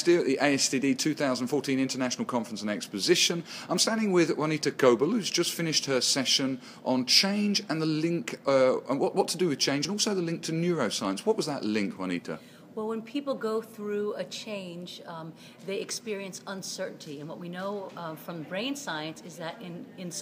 still at the ASTD 2014 International Conference and Exposition. I'm standing with Juanita Coble, who's just finished her session on change and the link, and what to do with change, and also the link to neuroscience. What was that link, Juanita? Well, when people go through a change, they experience uncertainty. And what we know from brain science is that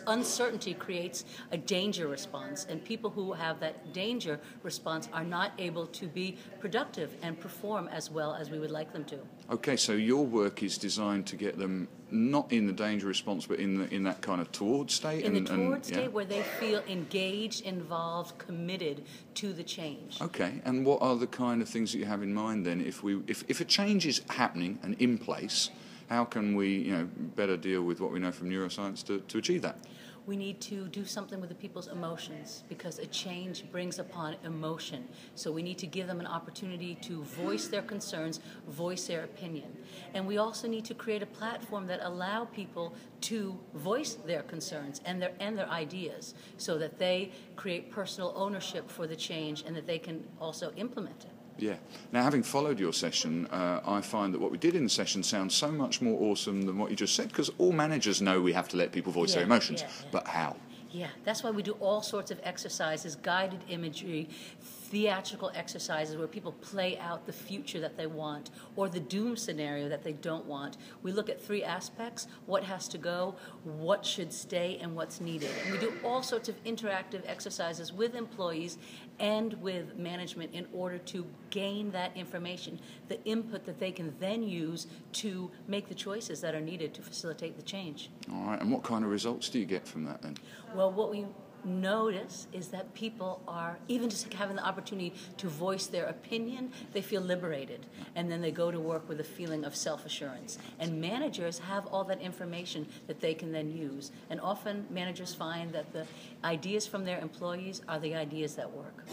uncertainty creates a danger response. And people who have that danger response are not able to be productive and perform as well as we would like them to. Okay, so your work is designed to get them not in the danger response, but in that kind of toward state? In the toward state where they feel engaged, involved, committed to the change. Okay, and what are the kind of things that you have in mind then? If a change is happening and in place, how can we better deal with what we know from neuroscience to achieve that? We need to do something with the people's emotions, because a change brings upon emotion. So we need to give them an opportunity to voice their concerns, voice their opinion. And we also need to create a platform that allow people to voice their concerns and their ideas, so that they create personal ownership for the change and that they can also implement it. Yeah. Now, having followed your session, I find that what we did in the session sounds so much more awesome than what you just said, because all managers know we have to let people voice their emotions. But how? Yeah, that's why we do all sorts of exercises, guided imagery, theatrical exercises where people play out the future that they want or the doom scenario that they don't want. We look at three aspects: what has to go, what should stay, and what's needed. And we do all sorts of interactive exercises with employees and with management in order to gain that information, the input that they can then use to make the choices that are needed to facilitate the change. All right, and what kind of results do you get from that then? Well, what we notice is that people are, even just having the opportunity to voice their opinion, they feel liberated, and then they go to work with a feeling of self-assurance. And managers have all that information that they can then use, and often managers find that the ideas from their employees are the ideas that work.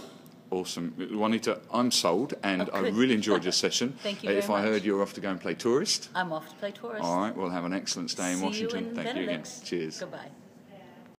Awesome. Juanita, I'm sold, and I really enjoyed your session. Thank you very much. If I heard you're off to go and play tourist. I'm off to play tourist. All right, well, have an excellent stay in Washington. See you in Thank you again. Benedict's. Cheers. Goodbye.